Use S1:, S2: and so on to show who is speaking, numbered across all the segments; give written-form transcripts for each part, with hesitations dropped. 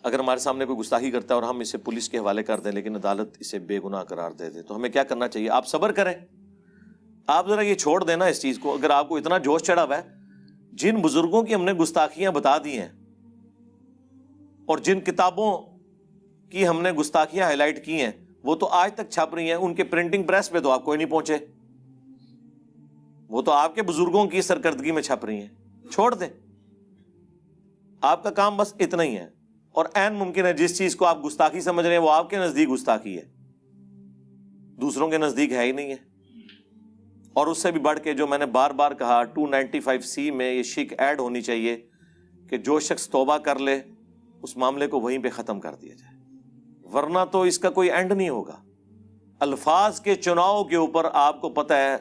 S1: اگر ہمارے سامنے کوئی گستاخی کرتا ہے اور ہم اسے پولیس کے حوالے کر دیں لیکن عدالت اسے بے گناہ قرار دے دے تو ہمیں کیا کرنا چاہیے؟ آپ صبر کریں، آپ ذرا یہ چھوڑ دینا اس چیز کو. اگر آپ کو اتنا جوش چڑھا ہوا ہے، جن بزرگوں کی ہم نے گستاخیاں بتا دی ہیں اور جن کتابوں کی ہم نے گستاخیاں ہائی لائٹ کی ہیں وہ تو آج تک چھپ رہی ہیں، ان کے پرنٹنگ پریس پہ تو آپ کوئی نہیں پہنچے، وہ تو آپ کے بزرگوں کی سرکردگی میں چھپ رہی ہیں. چھوڑ دیں، آپ کا کام بس اتنا ہی ہے. اور عین ممکن ہے جس چیز کو آپ گستاخی سمجھ رہے ہیں وہ آپ کے نزدیک گستاخی ہے، دوسروں کے نزدیک ہے ہی نہیں ہے. اور اس سے بھی بڑھ کے جو میں نے بار بار کہا 295C میں یہ شک ایڈ ہونی چاہیے کہ جو شخص توبہ کر لے اس معاملے کو وہیں پہ ختم کر دیا جائے، ورنہ تو اس کا کوئی اینڈ نہیں ہوگا. الفاظ کے چناؤ کے اوپر آپ کو پتہ ہے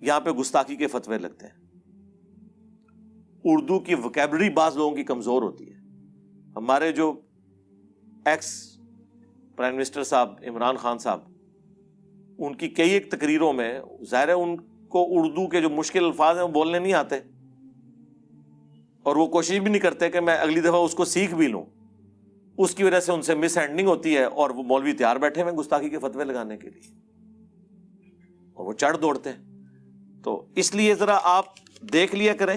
S1: یہاں پہ گستاخی کے فتوے لگتے ہیں. اردو کی وکیبلری بعض لوگوں کی کمزور ہوتی ہے. ہمارے جو ایکس پرائم منسٹر صاحب عمران خان صاحب، ان کی کئی ایک تقریروں میں ظاہر ہے ان کو اردو کے جو مشکل الفاظ ہیں وہ بولنے نہیں آتے، اور وہ کوشش بھی نہیں کرتے کہ میں اگلی دفعہ اس کو سیکھ بھی لوں. اس کی وجہ سے ان سے مس ہینڈلنگ ہوتی ہے اور وہ مولوی تیار بیٹھے ہوئے گستاخی کے فتوے لگانے کے لیے اور وہ چڑھ دوڑتے ہیں. تو اس لیے ذرا آپ دیکھ لیا کریں،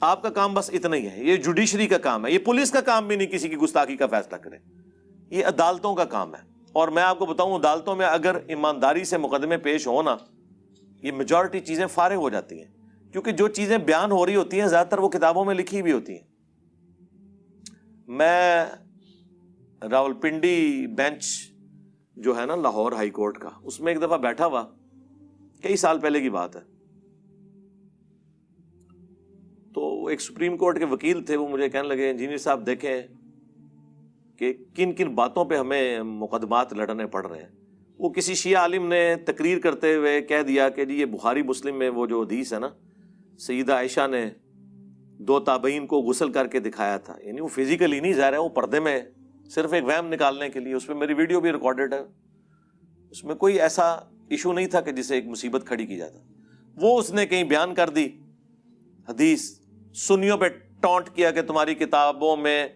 S1: آپ کا کام بس اتنا ہی ہے. یہ جوڈیشری کا کام ہے، یہ پولیس کا کام بھی نہیں کسی کی گستاخی کا فیصلہ کرے، یہ عدالتوں کا کام ہے. اور میں آپ کو بتاؤں عدالتوں میں اگر ایمانداری سے مقدمے پیش ہونا، یہ میجورٹی چیزیں فارغ ہو جاتی ہیں، کیونکہ جو چیزیں بیان ہو رہی ہوتی ہیں زیادہ تر وہ کتابوں میں لکھی ہوئی ہوتی ہیں. میں راولپنڈی بینچ جو ہے نا لاہور ہائی کورٹ کا، اس میں ایک دفعہ بیٹھا ہوا، کئی سال پہلے کی بات ہے. تو ایک سپریم کورٹ کے وکیل تھے، وہ مجھے کہنے لگے انجینئر صاحب دیکھیں کہ کن کن باتوں پہ ہمیں مقدمات لڑنے پڑ رہے ہیں. وہ کسی شیعہ عالم نے تقریر کرتے ہوئے کہہ دیا کہ جی یہ بخاری مسلم میں وہ جو حدیث ہے نا، سیدہ عائشہ نے 2 تابعین کو غسل کر کے دکھایا تھا، یعنی وہ فزیکلی نہیں ظاہر ہے، وہ پردے میں صرف ایک وہم نکالنے کے لیے. اس پہ میری ویڈیو بھی ریکارڈڈ ہے، اس میں کوئی ایسا ایشو نہیں تھا کہ جسے ایک مصیبت کھڑی کی جاتا. وہ اس نے کہیں بیان کر دی حدیث، سنیوں پہ ٹونٹ کیا کہ تمہاری کتابوں میں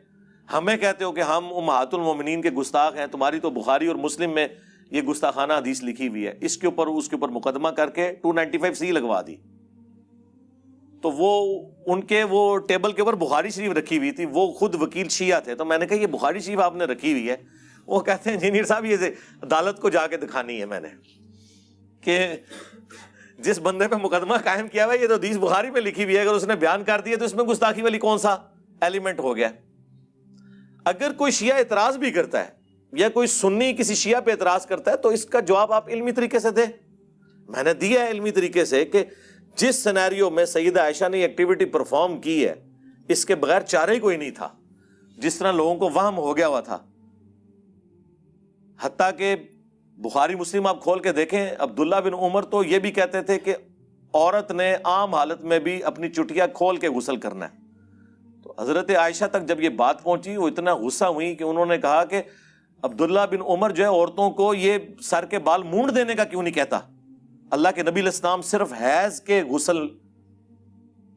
S1: ہمیں کہتے ہو کہ ہم امہات المومنین کے گستاخ ہیں، تمہاری تو بخاری اور مسلم میں یہ گستاخانہ حدیث لکھی ہوئی ہے. اس کے اوپر مقدمہ کر کے 295C لگوا دی. تو وہ ان کے وہ ٹیبل کے اوپر بخاری شریف رکھی ہوئی تھی، وہ خود وکیل شیعہ تھے. تو میں نے کہا یہ بخاری شریف آپ نے رکھی ہوئی ہے؟ وہ کہتے ہیں انجینئر صاحب یہ عدالت کو جا کے دکھانی ہے میں نے کہ جس بندے پہ مقدمہ قائم کیا ہوا ہے یہ تو حدیث بخاری میں لکھی ہوئی ہے، اگر اس نے بیان کر دیا تو اس میں گستاخی والی کون سا ایلیمنٹ ہو گیا؟ اگر کوئی شیعہ اعتراض بھی کرتا ہے یا کوئی سنی کسی شیعہ پہ اعتراض کرتا ہے تو اس کا جواب آپ علمی طریقے سے دیں. میں نے دیا ہے علمی طریقے سے کہ جس سینیریو میں سیدہ عائشہ نے ایکٹیویٹی پرفارم کی ہے اس کے بغیر چارہ ہی کوئی نہیں تھا، جس طرح لوگوں کو وہم ہو گیا ہوا تھا. حتیٰ کہ بخاری مسلم آپ کھول کے دیکھیں، عبداللہ بن عمر تو یہ بھی کہتے تھے کہ عورت نے عام حالت میں بھی اپنی چٹیا کھول کے غسل کرنا ہے. تو حضرت عائشہ تک جب یہ بات پہنچی وہ اتنا غصہ ہوئی کہ انہوں نے کہا کہ عبداللہ بن عمر جو ہے عورتوں کو یہ سر کے بال مونڈ دینے کا کیوں نہیں کہتا؟ اللہ کے نبی علیہ السلام صرف حیض کے غسل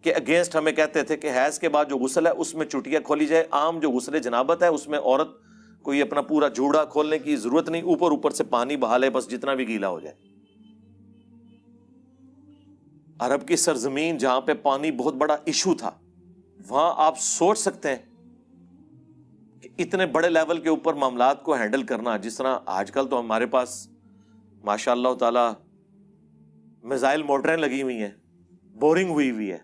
S1: کے اگینسٹ ہمیں کہتے تھے کہ حیض کے بعد جو غسل ہے اس میں چٹیا کھولی جائے. عام جو غسل جنابت ہے اس میں عورت کوئی اپنا پورا جوڑا کھولنے کی ضرورت نہیں، اوپر سے پانی بہا لے بس جتنا بھی گیلا ہو جائے. عرب کی سرزمین جہاں پہ پانی بہت بڑا ایشو تھا، وہاں آپ سوچ سکتے ہیں کہ اتنے بڑے لیول کے اوپر معاملات کو ہینڈل کرنا. جس طرح آج کل تو ہمارے پاس ماشاء اللہ تعالی میزائل موٹریں لگی ہوئی ہیں، بورنگ ہوئی ہے،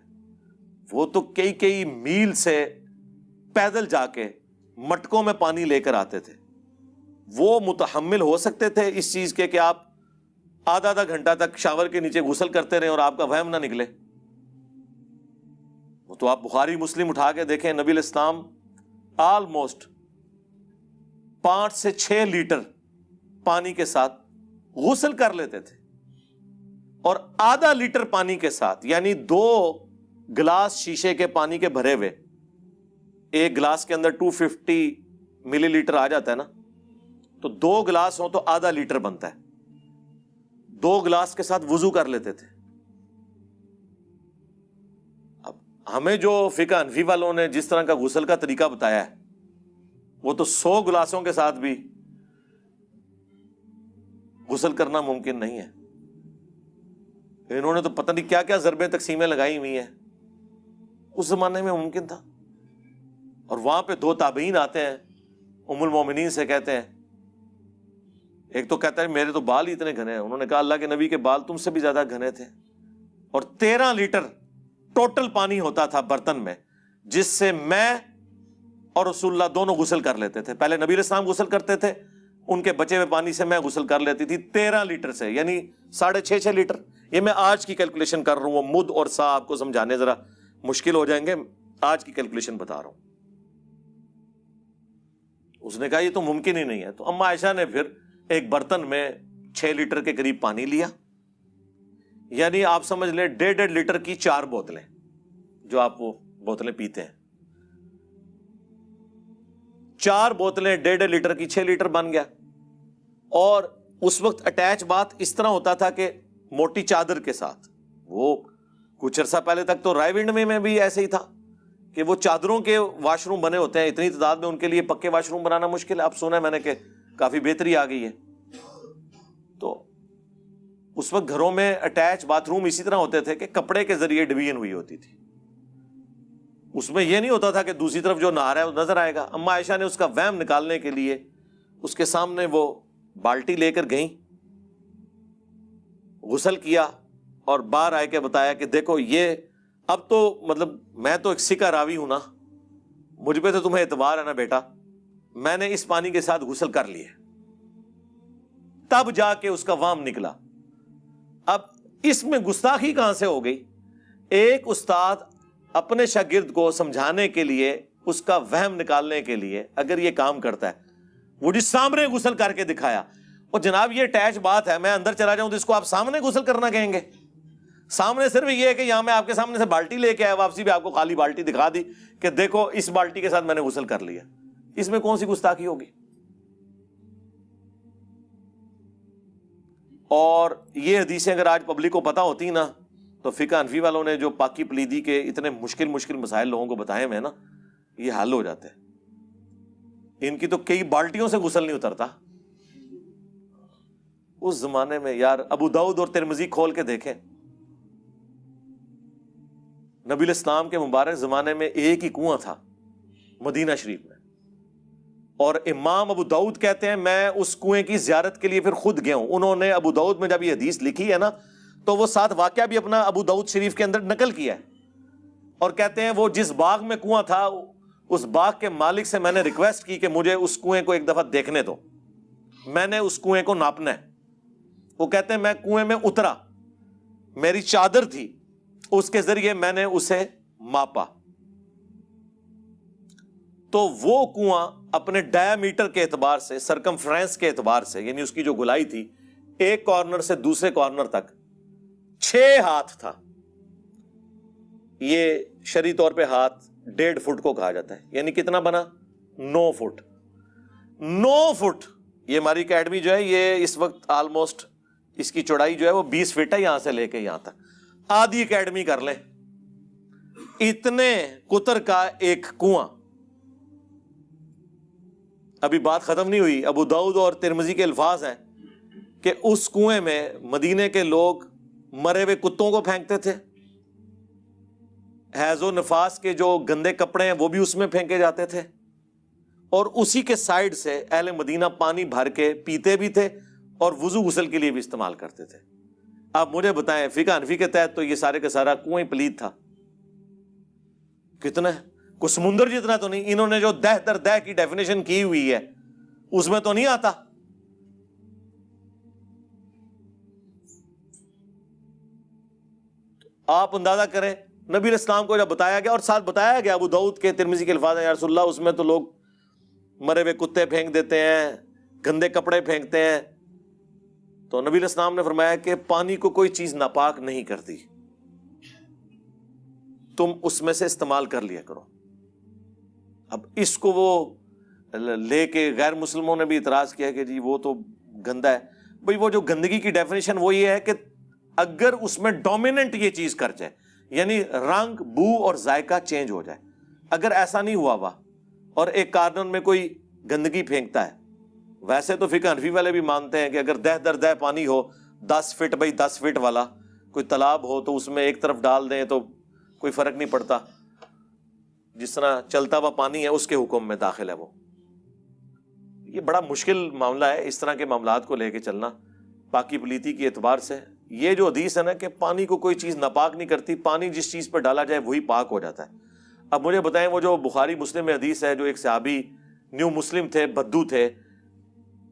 S1: وہ تو کئی میل سے پیدل جا کے مٹکوں میں پانی لے کر آتے تھے. وہ متحمل ہو سکتے تھے اس چیز کے کہ آپ آدھا گھنٹہ تک شاور کے نیچے غسل کرتے رہیں اور آپ کا وہم نہ نکلے. وہ تو آپ بخاری مسلم اٹھا کے دیکھیں، نبی علیہ السلام آلموسٹ 5 سے 6 لیٹر پانی کے ساتھ غسل کر لیتے تھے، اور آدھا لیٹر پانی کے ساتھ، یعنی 2 گلاس شیشے کے پانی کے بھرے ہوئے، ایک گلاس کے اندر 250 ملی لیٹر آ جاتا ہے نا، تو 2 گلاس ہوں تو آدھا لیٹر بنتا ہے. 2 گلاس کے ساتھ وضو کر لیتے تھے. اب ہمیں جو فقہ حنفی والوں نے جس طرح کا غسل کا طریقہ بتایا ہے وہ تو 100 گلاسوں کے ساتھ بھی غسل کرنا ممکن نہیں ہے. انہوں نے تو پتہ نہیں کیا کیا ضربیں تقسیمیں لگائی ہوئی ہیں. اس زمانے میں ممکن تھا. اور وہاں پہ 2 تابعین آتے ہیں, ام المومنین سے کہتے ہیں, ایک تو کہتا ہے میرے تو بال ہی اتنے گھنے ہیں. انہوں نے کہا اللہ کے نبی کے بال تم سے بھی زیادہ گھنے تھے. اور 13 لیٹر ٹوٹل پانی ہوتا تھا برتن میں, جس سے میں اور رسول اللہ دونوں غسل کر لیتے تھے. پہلے نبی علیہ السلام غسل کرتے تھے, ان کے بچے ہوئے پانی سے میں غسل کر لیتی تھی. 13 لیٹر سے, یعنی 6.5 لیٹر. یہ میں آج کی کیلکولیشن کر رہا ہوں, وہ مد اور سا آپ کو سمجھانے ذرا مشکل ہو جائیں گے, آج کی کیلکولیشن بتا رہا ہوں. اس نے کہا یہ تو ممکن ہی نہیں ہے. تو اما عائشہ نے پھر ایک برتن میں 6 لیٹر کے قریب پانی لیا, یعنی آپ سمجھ لیں 1.5 لیٹر کی 4 بوتلیں, جو آپ وہ بوتلیں پیتے ہیں, 4 بوتلیں 1.5 لیٹر کی 6 لیٹر بن گیا. اور اس وقت اٹیچ بات اس طرح ہوتا تھا کہ موٹی چادر کے ساتھ, وہ کچھ عرصہ پہلے تک تو رائے ونڈ میں بھی ایسے ہی تھا کہ وہ چادروں کے واش روم بنے ہوتے ہیں, اتنی تعداد میں ان کے لیے پکے واش روم بنانا مشکل ہے. اب سنا ہے میں نے کہ کافی بہتری آ گئی ہے. تو اس وقت گھروں میں اٹیچ باتھ روم اسی طرح ہوتے تھے کہ کپڑے کے ذریعے ڈویژن ہوئی ہوتی تھی. اس میں یہ نہیں ہوتا تھا کہ دوسری طرف جو نہا رہا ہے وہ نظر آئے گا. اما عائشہ نے اس کا وہم نکالنے کے لیے اس کے سامنے وہ بالٹی لے کر گئیں, غسل کیا, اور باہر آئے کے بتایا کہ دیکھو یہ اب تو مطلب میں تو ایک سکہ راوی ہوں نا, مجھ پہ تو تمہیں اعتبار ہے نا بیٹا, میں نے اس پانی کے ساتھ غسل کر لیے. تب جا کے اس کا وام نکلا. اب اس میں گستاخی کہاں سے ہو گئی؟ ایک استاد اپنے شاگرد کو سمجھانے کے لیے, اس کا وہم نکالنے کے لیے اگر یہ کام کرتا ہے, وہ جس سامنے غسل کر کے دکھایا, اور جناب یہ اٹیچ بات ہے, میں اندر چلا جاؤں تو اس کو آپ سامنے غسل کرنا کہیں گے؟ سامنے صرف یہ ہے کہ یہاں میں آپ کے سامنے سے بالٹی لے کے آیا, واپسی بھی آپ کو خالی بالٹی دکھا دی کہ دیکھو اس بالٹی کے ساتھ میں نے غسل کر لیا. اس میں کون سی گستاخی ہوگی؟ اور یہ حدیثیں اگر آج پبلک کو پتہ ہوتی نا, تو فقہ حنفی والوں نے جو پاکی پلیدی کے اتنے مشکل مسائل لوگوں کو بتائے ہیں نا, یہ حل ہو جاتے ہیں. ان کی تو کئی بالٹیوں سے غسل نہیں اترتا. اس زمانے میں یار ابو داؤد اور ترمذی کھول کے دیکھیں, نبی علیہ السلام کے مبارک زمانے میں ایک ہی کنواں تھا مدینہ شریف میں, اور امام ابو داؤد کہتے ہیں میں اس کنویں کی زیارت کے لیے پھر خود گیا ہوں. انہوں نے ابو داؤد میں جب یہ حدیث لکھی ہے نا, تو وہ ساتھ واقعہ بھی اپنا ابو داؤد شریف کے اندر نقل کیا ہے, اور کہتے ہیں وہ جس باغ میں کنواں تھا, اس باغ کے مالک سے میں نے ریکویسٹ کی کہ مجھے اس کنویں کو ایک دفعہ دیکھنے دو, میں نے اس کنویں کو ناپنا ہے. وہ کہتے ہیں میں کنویں میں اترا, میری چادر تھی, اس کے ذریعے میں نے اسے ماپا, تو وہ کنواں اپنے ڈایا میٹر کے اعتبار سے, سرکمفرنس کے اعتبار سے, یعنی اس کی جو گلائی تھی ایک کارنر سے دوسرے کارنر تک 6 ہاتھ تھا. یہ شرعی طور پہ ہاتھ 1.5 فٹ کو کہا جاتا ہے, یعنی کتنا بنا 9 فٹ. 9 فٹ. یہ ہماری اکیڈمی جو ہے یہ اس وقت آلموسٹ اس کی چوڑائی جو ہے وہ 20 فٹ ہے, یہاں سے لے کے یہاں تک آدھی اکیڈمی کر لیں. اتنے قطر کا ایک کنواں. ابھی بات ختم نہیں ہوئی. ابو داؤد اور ترمذی کے الفاظ ہیں کہ اس کنویں میں مدینے کے لوگ مرے ہوئے کتوں کو پھینکتے تھے, حیض و نفاس کے جو گندے کپڑے ہیں وہ بھی اس میں پھینکے جاتے تھے, اور اسی کے سائڈ سے اہل مدینہ پانی بھر کے پیتے بھی تھے اور وضو غسل کے لیے بھی استعمال کرتے تھے. آپ مجھے بتائیں فقہ حنفی کے تحت تو یہ سارے کا سارا کنویں پلید تھا. کتنا ہے؟ کوئی سمندر جتنا تو نہیں. انہوں نے جو دہ در دہ کی ڈیفینیشن کی ہوئی ہے اس میں تو نہیں آتا. آپ اندازہ کریں نبی علیہ السلام کو جب بتایا گیا, اور ساتھ بتایا گیا ابو داؤد کے ترمذی کے الفاظ ہیں یا رسول اللہ, اس میں تو لوگ مرے ہوئے کتے پھینک دیتے ہیں, گندے کپڑے پھینکتے ہیں, تو نبی علیہ السلام نے فرمایا کہ پانی کو کوئی چیز ناپاک نہیں کرتی, تم اس میں سے استعمال کر لیا کرو. اب اس کو وہ لے کے غیر مسلموں نے بھی اعتراض کیا کہ جی وہ تو گندا ہے. بھئی وہ جو گندگی کی ڈیفینیشن وہ یہ ہے کہ اگر اس میں ڈومیننٹ یہ چیز کر جائے, یعنی رنگ بو اور ذائقہ چینج ہو جائے. اگر ایسا نہیں ہوا اور ایک کارنر میں کوئی گندگی پھینکتا ہے. ویسے تو فقہ حنفی والے بھی مانتے ہیں کہ اگر دہ در دہ پانی ہو 10 فٹ بائی 10 فٹ والا کوئی تالاب ہو تو اس میں ایک طرف ڈال دیں تو کوئی فرق نہیں پڑتا, جس طرح چلتا ہوا پانی ہے اس کے حکم میں داخل ہے وہ. یہ بڑا مشکل معاملہ ہے اس طرح کے معاملات کو لے کے چلنا پاکی پلیتی کے اعتبار سے. یہ جو حدیث ہے نا کہ پانی کو کوئی چیز ناپاک نہیں کرتی, پانی جس چیز پر ڈالا جائے وہی پاک ہو جاتا ہے. اب مجھے بتائیں وہ جو بخاری مسلم میں حدیث ہے, جو ایک صحابی نیو مسلم تھے, بدو تھے,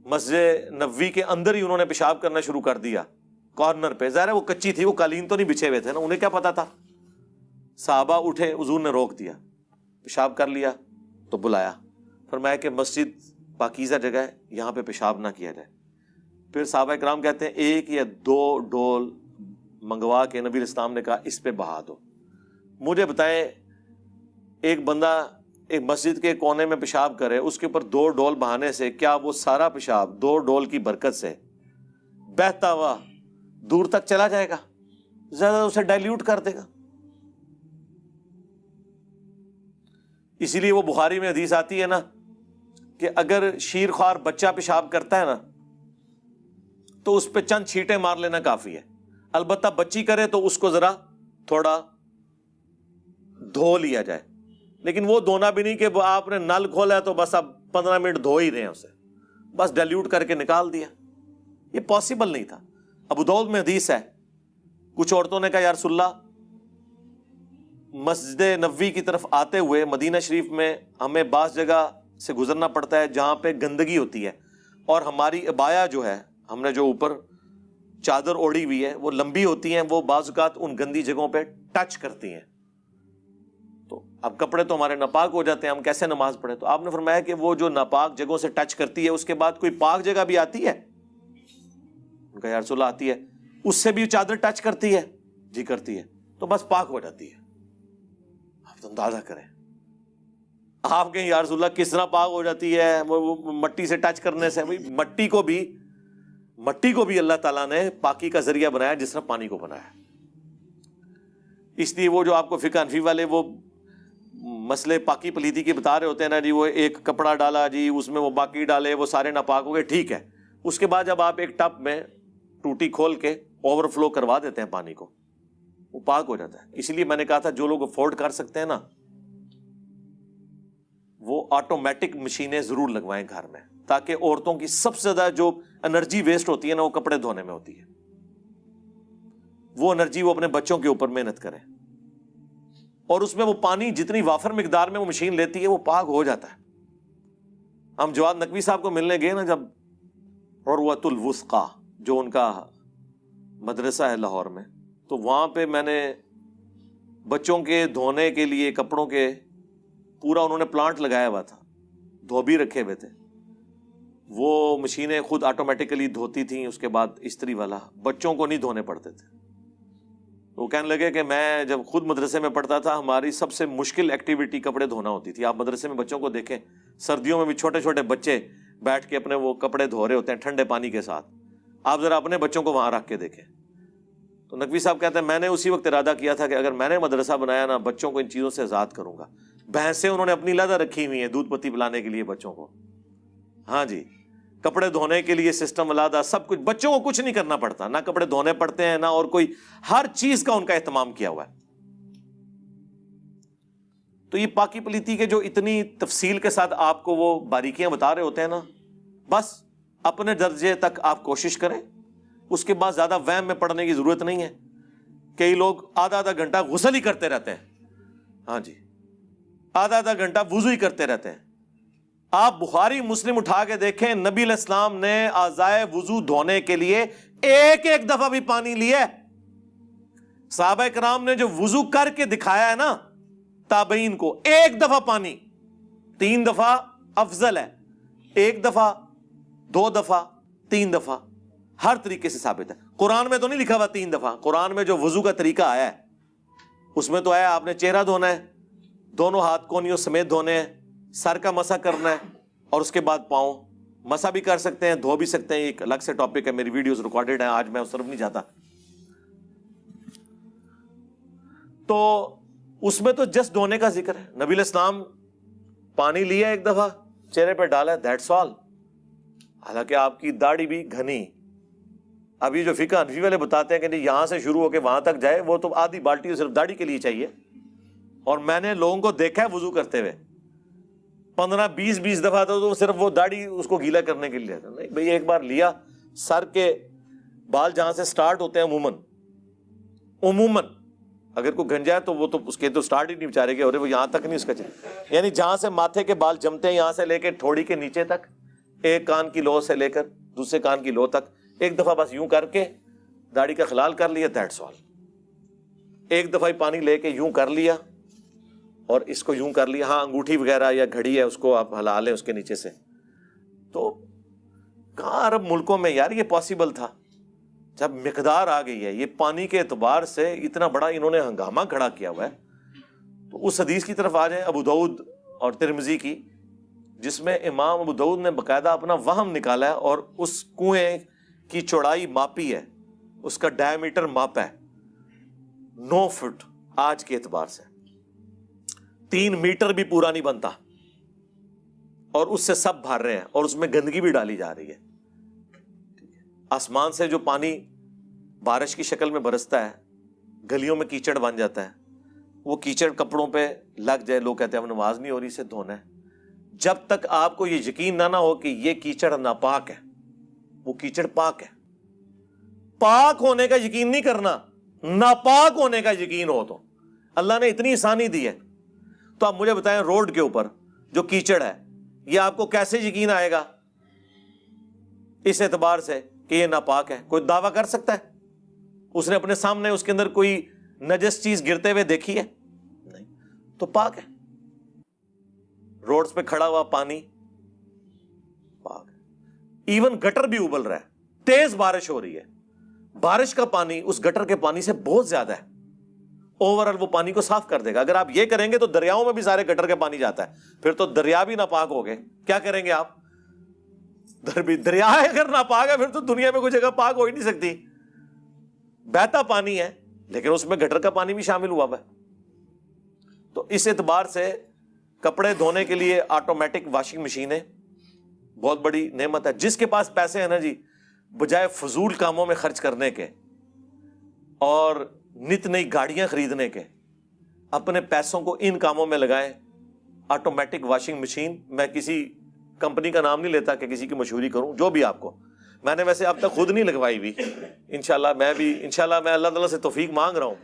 S1: مسجد نبوی کے اندر ہی انہوں نے پیشاب کرنا شروع کر دیا کارنر پہ. ظاہر ہے وہ کچی تھی, وہ قالین تو نہیں بچھے ہوئے تھے نا, انہیں کیا پتا تھا. صحابہ اٹھے, حضور نے روک دیا, پیشاب کر لیا تو بلایا, فرمایا کہ مسجد پاکیزہ جگہ ہے, یہاں پہ پیشاب نہ کیا جائے. پھر صحابہ کرام کہتے ہیں 1 یا 2 ڈول منگوا کے نبی اسلام نے کہا اس پہ بہا دو. مجھے بتائیں ایک بندہ ایک مسجد کے کونے میں پیشاب کرے, اس کے اوپر 2 ڈول بہانے سے کیا وہ سارا پیشاب 2 ڈول کی برکت سے بہتا ہوا دور تک چلا جائے گا؟ زیادہ اسے ڈائلیوٹ کر دے گا. اسی لیے وہ بخاری میں حدیث آتی ہے نا کہ اگر شیر خوار بچہ پیشاب کرتا ہے نا تو اس پہ چند چھینٹیں مار لینا کافی ہے. البتہ بچی کرے تو اس کو ذرا تھوڑا دھو لیا جائے, لیکن وہ دھونا بھی نہیں کہ آپ نے نل کھولا ہے تو بس اب 15 منٹ دھو ہی رہے ہیں اسے, بس ڈائلیوٹ کر کے نکال دیا. یہ پاسبل نہیں تھا. ابو داؤد میں حدیث ہے, کچھ عورتوں نے کہا یا رسول اللہ مسجد نبوی کی طرف آتے ہوئے مدینہ شریف میں ہمیں بعض جگہ سے گزرنا پڑتا ہے جہاں پہ گندگی ہوتی ہے, اور ہماری عبایا جو ہے, ہم نے جو اوپر چادر اوڑھی ہوئی ہے وہ لمبی ہوتی ہیں, وہ بعض اوقات ان گندی جگہوں پہ ٹچ کرتی ہیں, تو اب کپڑے تو ہمارے ناپاک ہو جاتے ہیں, ہم کیسے نماز پڑھیں؟ تو آپ نے فرمایا کہ وہ جو ناپاک جگہوں سے ٹچ کرتی ہے اس کے بعد کوئی پاک جگہ بھی آتی ہے؟ ان کا یا رسول اللہ آتی ہے. اس سے بھی چادر ٹچ کرتی ہے؟ جی کرتی ہے. تو بس پاک ہو جاتی ہے. آپ تو اندازہ کریں, آپ کہیں یا رسول اللہ کس طرح پاک ہو جاتی ہے؟ وہ مٹی سے ٹچ کرنے سے. مٹی کو بھی اللہ تعالیٰ نے پاکی کا ذریعہ بنایا جس طرح پانی کو بنایا. اس لیے وہ جو آپ کو فقہ حنفی والے وہ مسئلے پاکی پلیتی کے بتا رہے ہوتے ہیں نا جی, وہ ایک کپڑا ڈالا جی اس میں وہ باقی ڈالے وہ سارے ناپاک ہو گئے, ٹھیک ہے. اس کے بعد جب آپ ایک ٹب میں ٹوٹی کھول کے اوور فلو کروا دیتے ہیں پانی کو, وہ پاک ہو جاتا ہے. اسی لیے میں نے کہا تھا جو لوگ افورڈ کر سکتے ہیں نا وہ آٹومیٹک مشینیں ضرور لگوائیں گھر میں, تاکہ عورتوں کی سب سے زیادہ جو انرجی ویسٹ ہوتی ہے نا وہ کپڑے دھونے میں ہوتی ہے, وہ انرجی وہ اپنے بچوں کے اوپر محنت کریں, اور اس میں وہ پانی جتنی وافر مقدار میں وہ مشین لیتی ہے وہ پاک ہو جاتا ہے. ہم جواد نقوی صاحب کو ملنے گئے نا جب عروۃ الوثقی جو ان کا مدرسہ ہے لاہور میں, تو وہاں پہ میں نے بچوں کے دھونے کے لیے کپڑوں کے پورا انہوں نے پلانٹ لگایا ہوا تھا, دھوبی رکھے ہوئے تھے, وہ مشینیں خود آٹومیٹکلی دھوتی تھیں. اس کے بعد استری والا, بچوں کو نہیں دھونے پڑتے تھے. وہ کہنے لگے کہ میں جب خود مدرسے میں پڑھتا تھا ہماری سب سے مشکل ایکٹیویٹی کپڑے دھونا ہوتی تھی. آپ مدرسے میں بچوں کو دیکھیں, سردیوں میں بھی چھوٹے چھوٹے بچے بیٹھ کے اپنے وہ کپڑے دھو رہے ہوتے ہیں ٹھنڈے پانی کے ساتھ. آپ ذرا اپنے بچوں کو وہاں رکھ کے دیکھیں. تو نقوی صاحب کہتے ہیں میں نے اسی وقت ارادہ کیا تھا کہ اگر میں نے مدرسہ بنایا نا بچوں کو ان چیزوں سے آزاد کروں گا. بھینسیں انہوں نے اپنی علیحدہ رکھی ہوئی ہیں دودھ پتی پلانے کے لیے بچوں کو, ہاں جی, کپڑے دھونے کے لیے سسٹم علیحدہ, سب کچھ. بچوں کو کچھ نہیں کرنا پڑتا, نہ کپڑے دھونے پڑتے ہیں نہ اور کوئی, ہر چیز کا ان کا اہتمام کیا ہوا ہے. تو یہ پاکی پلیتی کے جو اتنی تفصیل کے ساتھ آپ کو وہ باریکیاں بتا رہے ہوتے ہیں نا, بس اپنے درجے تک آپ کوشش کریں, اس کے بعد زیادہ وہم میں پڑنے کی ضرورت نہیں ہے. کئی لوگ آدھا آدھا گھنٹہ غسل ہی کرتے رہتے ہیں, ہاں جی, آدھا آدھا گھنٹہ وضو ہی کرتے رہتے ہیں. آپ بخاری مسلم اٹھا کے دیکھیں, نبی علیہ السلام نے اعضائے وضو دھونے کے لیے ایک ایک دفعہ بھی پانی لیا. صحابہ کرام نے جو وضو کر کے دکھایا ہے نا تابعین کو, ایک دفعہ پانی, 3 دفعہ افضل ہے, 1 دفعہ 2 دفعہ 3 دفعہ, ہر طریقے سے ثابت ہے. قرآن میں تو نہیں لکھا ہوا 3 دفعہ, قرآن میں جو وضو کا طریقہ آیا ہے اس میں تو آیا آپ نے چہرہ دھونا ہے, دونوں ہاتھ کونیوں سمیت دھونے ہیں, سر کا مسح کرنا ہے, اور اس کے بعد پاؤں مسح بھی کر سکتے ہیں, دھو بھی سکتے ہیں. ایک الگ سے ٹاپک ہے, میری ویڈیوز ریکارڈڈ ہیں, آج میں اس طرف نہیں جاتا. تو اس میں تو جسٹ دھونے کا ذکر ہے. نبی علیہ السلام پانی لیا 1 دفعہ, چہرے پہ ڈالا ہے, دیٹس آل. حالانکہ آپ کی داڑھی بھی گھنی. ابھی جو فقہ حنفی والے بتاتے ہیں کہ نہیں یہاں سے شروع ہو کے وہاں تک جائے, وہ تو آدھی بالٹی صرف داڑھی کے لیے چاہیے. اور میں نے لوگوں کو دیکھا ہے وضو کرتے ہوئے 15-20 دفعہ تو صرف وہ داڑھی اس کو گیلا کرنے کے لیے. نہیں بھئی, ایک بار لیا, سر کے بال جہاں سے سٹارٹ ہوتے ہیں عموماً اگر کوئی گنجا ہے تو وہ تو اس کے تو سٹارٹ ہی نہیں بیچارے گے, اور وہ یہاں تک نہیں اس کا یعنی جہاں سے ماتھے کے بال جمتے ہیں یہاں سے لے کے تھوڑی کے نیچے تک, ایک کان کی لو سے لے کر دوسرے کان کی لو تک, ایک دفعہ بس یوں کر کے داڑھی کا خلال کر لیا, دیٹس آل. ایک دفعہ ہی پانی لے کے یوں کر لیا اور اس کو یوں کر لیا. ہاں انگوٹھی وغیرہ یا گھڑی ہے اس کو آپ ہلا لیں اس کے نیچے سے. تو کہاں عرب ملکوں میں یار یہ پاسبل تھا. جب مقدار آ گئی ہے, یہ پانی کے اعتبار سے اتنا بڑا انہوں نے ہنگامہ کھڑا کیا ہوا ہے. تو اس حدیث کی طرف آ جائیں ابو داؤد اور ترمذی کی, جس میں امام ابو داؤد نے باقاعدہ اپنا وہم نکالا ہے اور اس کنویں کی چوڑائی ماپی ہے, اس کا ڈائیمیٹر ماپا ہے 9 فٹ. آج کے اعتبار سے 3 میٹر بھی پورا نہیں بنتا, اور اس سے سب بھر رہے ہیں اور اس میں گندگی بھی ڈالی جا رہی ہے. آسمان سے جو پانی بارش کی شکل میں برستا ہے, گلیوں میں کیچڑ بن جاتا ہے, وہ کیچڑ کپڑوں پہ لگ جائے, لوگ کہتے ہیں اب نماز نہیں ہو رہی, اسے دھونا ہے. جب تک آپ کو یہ یقین نہ ہو کہ یہ کیچڑ ناپاک ہے, وہ کیچڑ پاک ہے. پاک ہونے کا یقین نہیں کرنا, ناپاک ہونے کا یقین ہو. تو اللہ نے اتنی آسانی دی ہے, تو آپ مجھے بتائیں روڈ کے اوپر جو کیچڑ ہے یہ آپ کو کیسے یقین آئے گا اس اعتبار سے کہ یہ ناپاک ہے؟ کوئی دعویٰ کر سکتا ہے؟ اس نے اپنے سامنے اس کے اندر کوئی نجس چیز گرتے ہوئے دیکھی ہے؟ نہیں. تو پاک ہے. روڈز پہ کھڑا ہوا پانی پاک ہے. ایون گٹر بھی ابل رہا ہے, تیز بارش ہو رہی ہے, بارش کا پانی اس گٹر کے پانی سے بہت زیادہ ہے, اوورآل وہ پانی کو صاف کر دے گا. اگر آپ یہ کریں گے تو دریاؤں میں بھی سارے گٹر کے پانی جاتا ہے, پھر تو دریا بھی ناپاک ہو گئے. کیا کریں گے آپ؟ دریا اگر ناپاک ہے پھر تو دنیا میں کوئی جگہ پاک ہو ہی نہیں سکتی. بہتا پانی ہے لیکن اس میں گٹر کا پانی بھی شامل ہوا ہے. تو اس اعتبار سے کپڑے دھونے کے لیے آٹومیٹک واشنگ مشینیں بہت بڑی نعمت ہے. جس کے پاس پیسے ہیں نا جی, بجائے فضول کاموں میں خرچ کرنے کے اور نت نئی گاڑیاں خریدنے کے, اپنے پیسوں کو ان کاموں میں لگائیں. آٹومیٹک واشنگ مشین, میں کسی کمپنی کا نام نہیں لیتا کہ کسی کی مشہوری کروں, جو بھی آپ کو, میں نے ویسے اب تک خود نہیں لگوائی ہوئی. انشاءاللہ میں اللہ تعالیٰ سے توفیق مانگ رہا ہوں,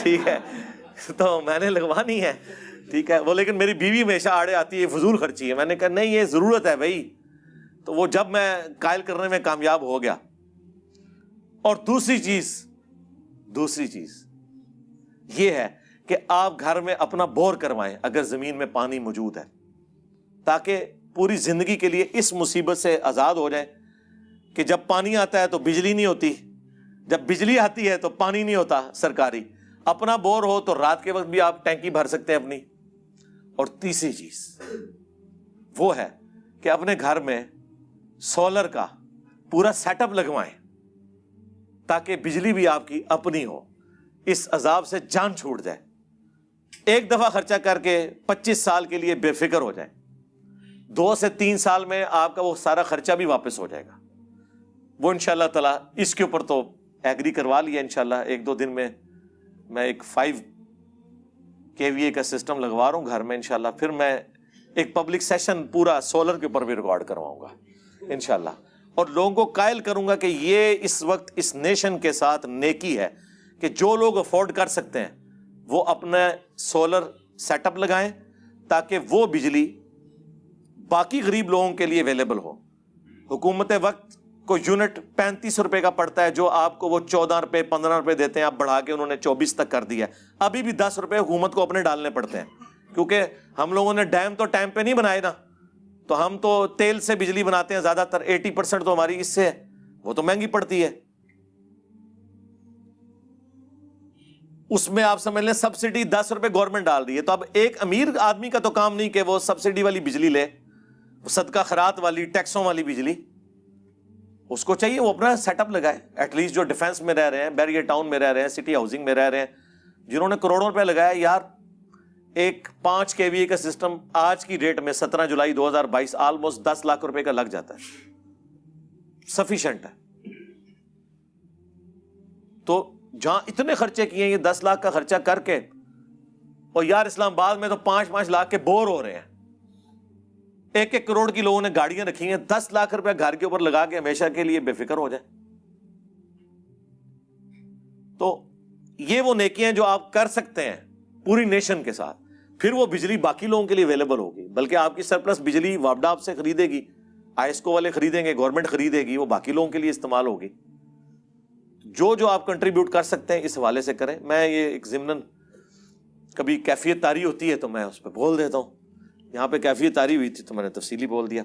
S1: ٹھیک ہے, تو میں نے لگوانی ہے, ٹھیک ہے. وہ لیکن میری بیوی ہمیشہ آڑے آتی ہے فضول خرچی ہے. میں نے کہا نہیں یہ ضرورت ہے بھائی. تو وہ جب میں قائل کرنے میں کامیاب ہو گیا. اور دوسری چیز یہ ہے کہ آپ گھر میں اپنا بور کروائیں اگر زمین میں پانی موجود ہے, تاکہ پوری زندگی کے لیے اس مصیبت سے آزاد ہو جائیں کہ جب پانی آتا ہے تو بجلی نہیں ہوتی, جب بجلی آتی ہے تو پانی نہیں ہوتا سرکاری. اپنا بور ہو تو رات کے وقت بھی آپ ٹینکی بھر سکتے ہیں اپنی. اور تیسری چیز وہ ہے کہ اپنے گھر میں سولر کا پورا سیٹ اپ لگوائیں تاکہ بجلی بھی آپ کی اپنی ہو, اس عذاب سے جان چھوٹ جائے. ایک دفعہ خرچہ کر کے 25 سال کے لیے بے فکر ہو جائے, 2 سے 3 سال میں آپ کا وہ سارا خرچہ بھی واپس ہو جائے گا. وہ انشاءاللہ تعالیٰ اس کے اوپر تو ایگری کروا لیا انشاءاللہ. 1-2 دن میں ایک 5 kVA کا سسٹم لگوا رہا ہوں گھر میں انشاءاللہ. پھر میں ایک پبلک سیشن پورا سولر کے اوپر بھی ریکارڈ کرواؤں گا انشاءاللہ, اور لوگوں کو قائل کروں گا کہ یہ اس وقت اس نیشن کے ساتھ نیکی ہے کہ جو لوگ افورڈ کر سکتے ہیں وہ اپنا سولر سیٹ اپ لگائیں تاکہ وہ بجلی باقی غریب لوگوں کے لیے اویلیبل ہو. حکومت وقت کو یونٹ 35 روپے کا پڑتا ہے, جو آپ کو وہ 14 روپے 15 روپے دیتے ہیں, آپ بڑھا کے انہوں نے 24 تک کر دیا ہے. ابھی بھی 10 روپے حکومت کو اپنے ڈالنے پڑتے ہیں, کیونکہ ہم لوگوں نے ڈیم تو ٹائم پہ نہیں بنائے نا, تو ہم تو تیل سے بجلی بناتے ہیں زیادہ تر, 80% تو ہماری اس سے ہے, وہ تو مہنگی پڑتی ہے. اس میں آپ سمجھ لیں سبسڈی 10 روپے گورنمنٹ ڈال رہی ہے. تو اب ایک امیر آدمی کا تو کام نہیں کہ وہ سبسڈی والی بجلی لے, صدقہ خیرات والی ٹیکسوں والی بجلی. اس کو چاہیے وہ اپنا سیٹ اپ لگائے. ایٹ لیسٹ جو ڈیفینس میں رہ رہے ہیں, بیریئر ٹاؤن میں رہ رہے ہیں, سٹی ہاؤسنگ میں رہ رہے ہیں, جنہوں نے کروڑوں روپے لگایا, یار ایک 5 KVA کا سسٹم آج کی ڈیٹ میں 17 جولائی 2022 آلموسٹ 10 لاکھ روپے کا لگ جاتا ہے، سفیشنٹ ہے۔ تو جہاں اتنے خرچے کیے، یہ 10 لاکھ کا خرچہ کر کے، اور یار اسلام آباد میں تو 5-5 لاکھ کے بور ہو رہے ہیں، 1-1 کروڑ کی لوگوں نے گاڑیاں رکھی ہیں، 10 لاکھ روپے گھر کے اوپر لگا کے ہمیشہ کے لیے بے فکر ہو جائے۔ تو یہ وہ نیکیاں جو آپ کر سکتے ہیں پوری نیشن کے ساتھ، پھر وہ بجلی باقی لوگوں کے لیے اویلیبل ہوگی، بلکہ آپ کی سرپلس بجلی وابڈا آپ سے خریدے گی، آئسکو والے خریدیں گے، گورنمنٹ خریدے گی، وہ باقی لوگوں کے لیے استعمال ہوگی۔ جو آپ کنٹریبیوٹ کر سکتے ہیں اس حوالے سے کریں۔ میں یہ ایک ضمناً کبھی کیفیت طاری ہوتی ہے تو میں اس پہ بول دیتا ہوں، یہاں پہ کیفیت طاری ہوئی تھی تو میں نے تفصیلی بول دیا۔